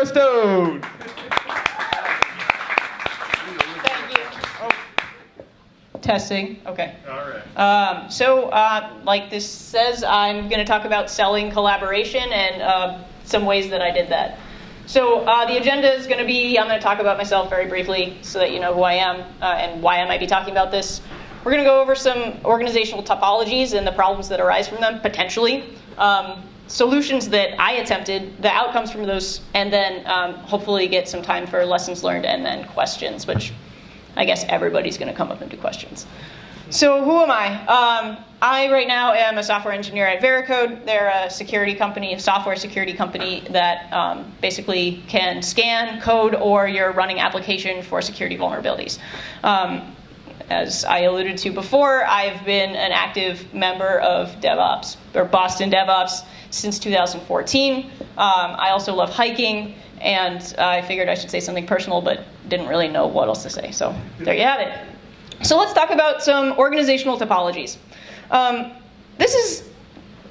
Stone. Thank you. Oh. Testing. Okay. All right. Like this says, I'm going to talk about selling collaboration and some ways that I did that. So the agenda is going to be, I'm going to talk about myself very briefly so that you know who I am and why I might be talking about this. We're going to go over some organizational topologies and the problems that arise from them, potentially. Solutions that I attempted, the outcomes from those, and then hopefully get some time for lessons learned and then questions, which I guess everybody's going to come up and do questions. So who am I? I right now am a software engineer at Veracode. They're a security company, a software security company that basically can scan code or your running application for security vulnerabilities. As I alluded to before, I've been an active member of DevOps, or Boston DevOps, since 2014. I also love hiking, and I figured I should say something personal, but didn't really know what else to say. So there you have it. So let's talk about some organizational topologies. This is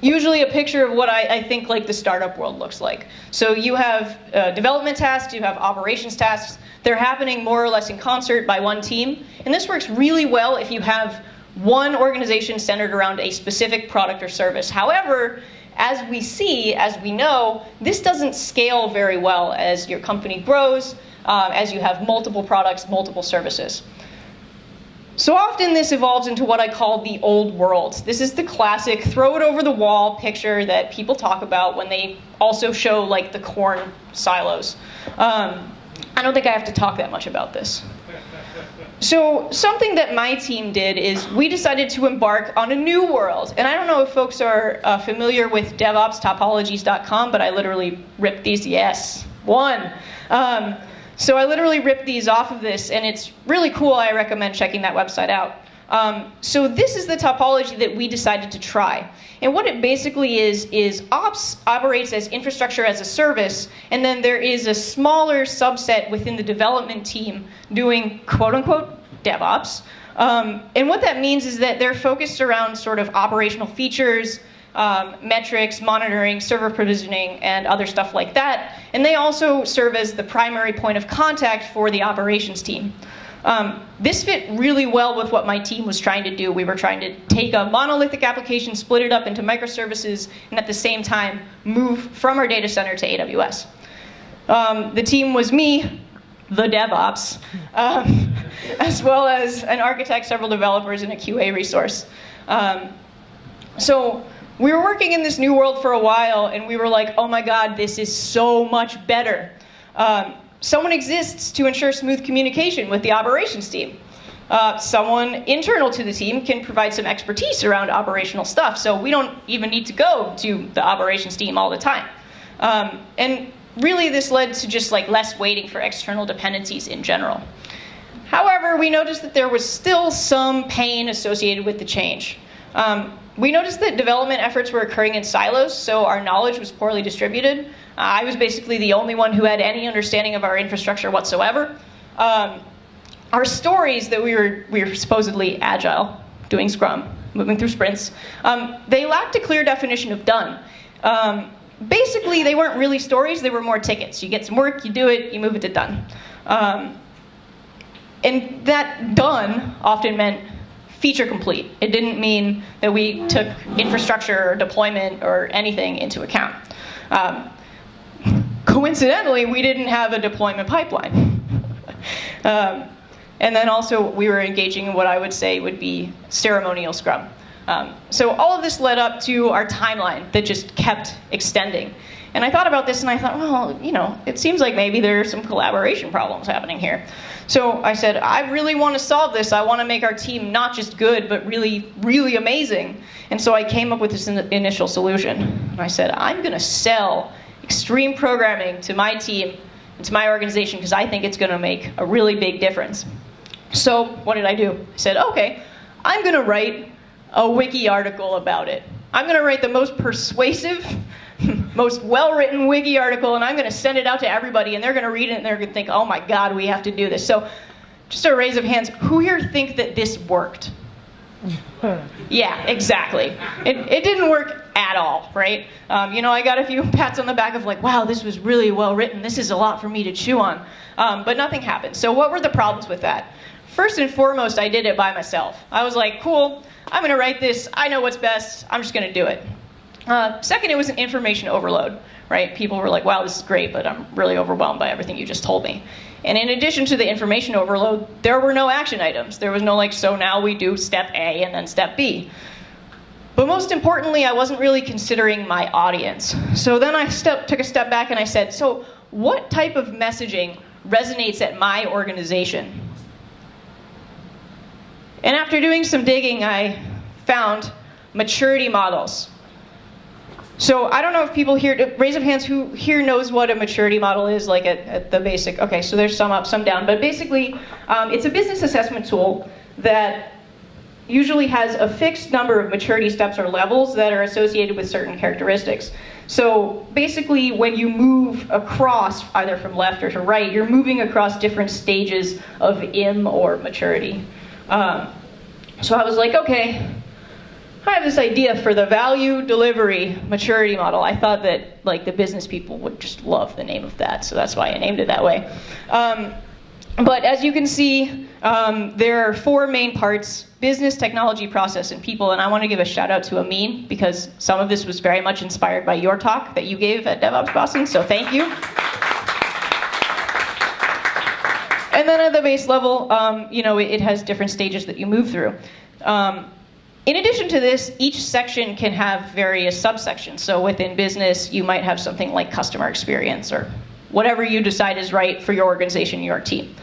usually a picture of what I think like the startup world looks like. So you have development tasks, you have operations tasks. They're happening more or less in concert by one team. And this works really well if you have one organization centered around a specific product or service. However, as we see, as we know, this doesn't scale very well as your company grows, as you have multiple products, multiple services. So often this evolves into what I call the old world. This is the classic throw it over the wall picture that people talk about when they also show like the corn silos. I don't think I have to talk that much about this. So something that my team did is we decided to embark on a new world. And I don't know if folks are familiar with DevOpsTopologies.com, but I literally ripped these, yes, one. So I literally ripped these off of this, and it's really cool. I recommend checking that website out. So this is the topology that we decided to try. And what it basically is ops operates as infrastructure as a service, and then there is a smaller subset within the development team doing quote-unquote DevOps. And what that means is that they're focused around sort of operational features, metrics, monitoring, server provisioning, and other stuff like that. And they also serve as the primary point of contact for the operations team. This fit really well with what my team was trying to do. We were trying to take a monolithic application, split it up into microservices, and at the same time move from our data center to AWS. The team was me, the DevOps, as well as an architect, several developers, and a QA resource. So we were working in this new world for a while, and we were like, oh my God, this is so much better. Someone exists to ensure smooth communication with the operations team. Someone internal to the team can provide some expertise around operational stuff, so we don't even need to go to the operations team all the time. And really this led to just like less waiting for external dependencies in general. However, we noticed that there was still some pain associated with the change. We noticed that development efforts were occurring in silos, so our knowledge was poorly distributed. I was basically the only one who had any understanding of our infrastructure whatsoever. Our stories that we were supposedly agile, doing Scrum, moving through sprints, they lacked a clear definition of done. Basically, they weren't really stories, they were more tickets. You get some work, you do it, you move it to done. And that done often meant feature complete. It didn't mean that we took infrastructure or deployment or anything into account. Coincidentally, we didn't have a deployment pipeline. And then also we were engaging in what I would say would be ceremonial Scrum. So all of this led up to our timeline that just kept extending. And I thought about this and I thought, well, you know, it seems like maybe there are some collaboration problems happening here. So I said, I really want to solve this. I want to make our team not just good, but really, really amazing. And so I came up with this initial solution. And I said, I'm going to sell extreme programming to my team and to my organization because I think it's going to make a really big difference. So what did I do? I said, okay, I'm going to write a wiki article about it. I'm going to write the most persuasive, most well-written wiki article, and I'm going to send it out to everybody, and they're going to read it, and they're going to think, oh my God, we have to do this. So just a raise of hands, who here think that this worked? Yeah, exactly. It didn't work at all, right? I got a few pats on the back of like, wow, this was really well written. This is a lot for me to chew on. But nothing happened. So what were the problems with that? First and foremost, I did it by myself. I was like, cool, I'm going to write this. I know what's best. I'm just going to do it. Second, it was an information overload, right? People were like, wow, this is great, but I'm really overwhelmed by everything you just told me. And in addition to the information overload, there were no action items. There was no like, so now we do step A and then step B. But most importantly, I wasn't really considering my audience. So then I took a step back and I said, so what type of messaging resonates at my organization? And after doing some digging, I found maturity models. So I don't know if people here, raise of hands who here knows what a maturity model is, like at the basic. Okay, so there's some up, some down. But basically, it's a business assessment tool that usually has a fixed number of maturity steps or levels that are associated with certain characteristics. So basically, when you move across, either from left or to right, you're moving across different stages of IM or maturity. So I was like, okay, I have this idea for the value delivery maturity model. I thought that like the business people would just love the name of that, so that's why I named it that way. But as you can see, there are 4 main parts: business, technology, process, and people. And I want to give a shout out to Amin, because some of this was very much inspired by your talk that you gave at DevOps Boston, so thank you. And then at the base level, it has different stages that you move through. In addition to this, each section can have various subsections. So within business, you might have something like customer experience or whatever you decide is right for your organization, your team.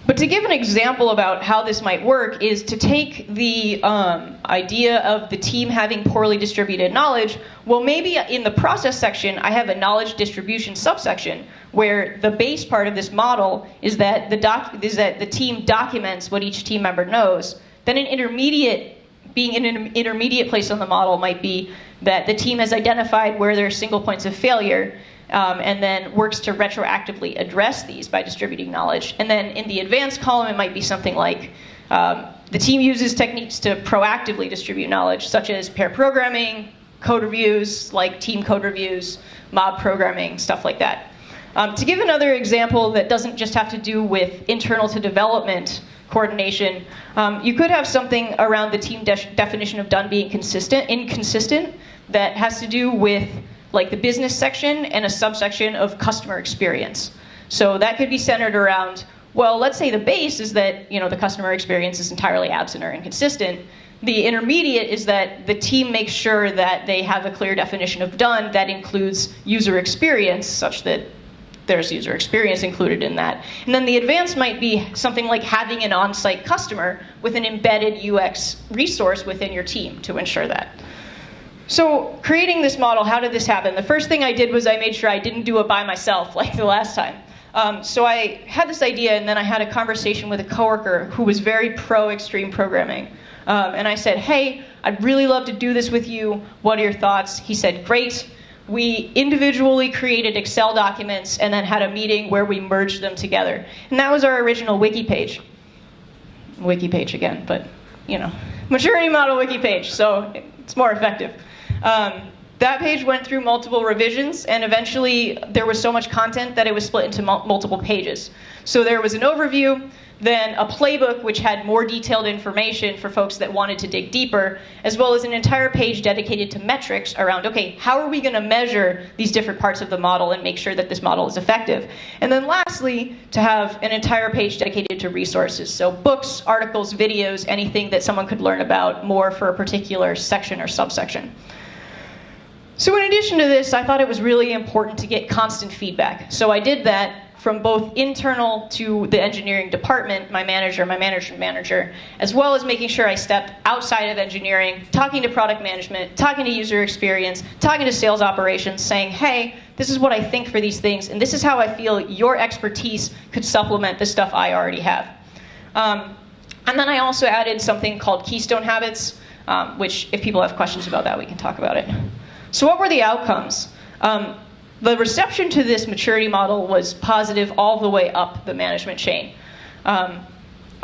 But to give an example about how this might work is to take the idea of the team having poorly distributed knowledge. Well, maybe in the process section, I have a knowledge distribution subsection where the base part of this model is that the team documents what each team member knows. Then an intermediate place on the model might be that the team has identified where there are single points of failure, and then works to retroactively address these by distributing knowledge. And then in the advanced column, it might be something like the team uses techniques to proactively distribute knowledge, such as pair programming, code reviews, like team code reviews, mob programming, stuff like that. To give another example that doesn't just have to do with internal to development coordination, you could have something around the team definition of done being inconsistent that has to do with like the business section and a subsection of customer experience. So that could be centered around, well, let's say the base is that the customer experience is entirely absent or inconsistent. The intermediate is that the team makes sure that they have a clear definition of done that includes user experience, such that there's user experience included in that. And then the advanced might be something like having an on-site customer with an embedded UX resource within your team to ensure that. So creating this model, how did this happen? The first thing I did was I made sure I didn't do it by myself like the last time. So I had this idea, and then I had a conversation with a coworker who was very pro-extreme programming. And I said, hey, I'd really love to do this with you. What are your thoughts? He said, great. We individually created Excel documents and then had a meeting where we merged them together. And that was our original wiki page. Wiki page again, but maturity model wiki page, so it's more effective. That page went through multiple revisions, and eventually there was so much content that it was split into multiple pages. So there was an overview, then a playbook which had more detailed information for folks that wanted to dig deeper, as well as an entire page dedicated to metrics around, okay, how are we going to measure these different parts of the model and make sure that this model is effective? And then lastly, to have an entire page dedicated to resources. So books, articles, videos, anything that someone could learn about more for a particular section or subsection. So in addition to this, I thought it was really important to get constant feedback. So I did that from both internal to the engineering department, my management manager, as well as making sure I stepped outside of engineering, talking to product management, talking to user experience, talking to sales operations, saying, hey, this is what I think for these things, and this is how I feel your expertise could supplement the stuff I already have. And then I also added something called Keystone Habits, which if people have questions about that, we can talk about it. So what were the outcomes? The reception to this maturity model was positive all the way up the management chain.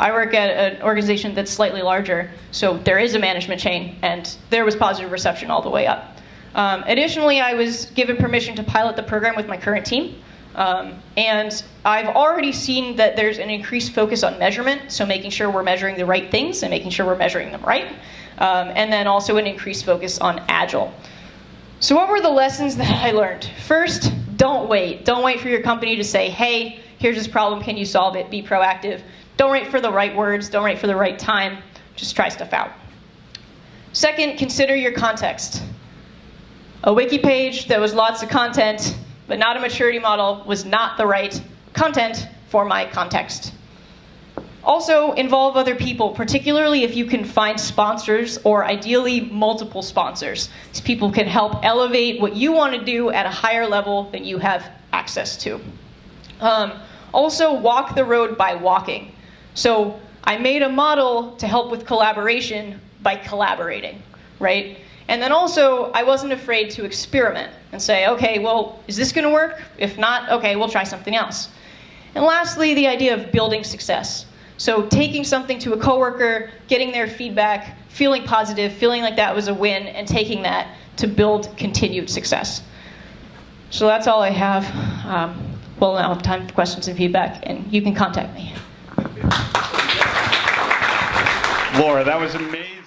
I work at an organization that's slightly larger, so there is a management chain, and there was positive reception all the way up. Additionally, I was given permission to pilot the program with my current team, and I've already seen that there's an increased focus on measurement, so making sure we're measuring the right things and making sure we're measuring them right, and then also an increased focus on Agile. So what were the lessons that I learned? First, don't wait. Don't wait for your company to say, hey, here's this problem, can you solve it? Be proactive. Don't wait for the right words, don't wait for the right time, just try stuff out. Second, consider your context. A wiki page that was lots of content, but not a maturity model, was not the right content for my context. Also, involve other people, particularly if you can find sponsors, or ideally multiple sponsors. These people can help elevate what you want to do at a higher level than you have access to. Also, walk the road by walking. So I made a model to help with collaboration by collaborating, right? And then also, I wasn't afraid to experiment and say, okay, well, is this going to work? If not, okay, we'll try something else. And lastly, the idea of building success. So taking something to a coworker, getting their feedback, feeling positive, feeling like that was a win, and taking that to build continued success. So that's all I have. We'll now have time for questions and feedback, and you can contact me. Laura, that was amazing.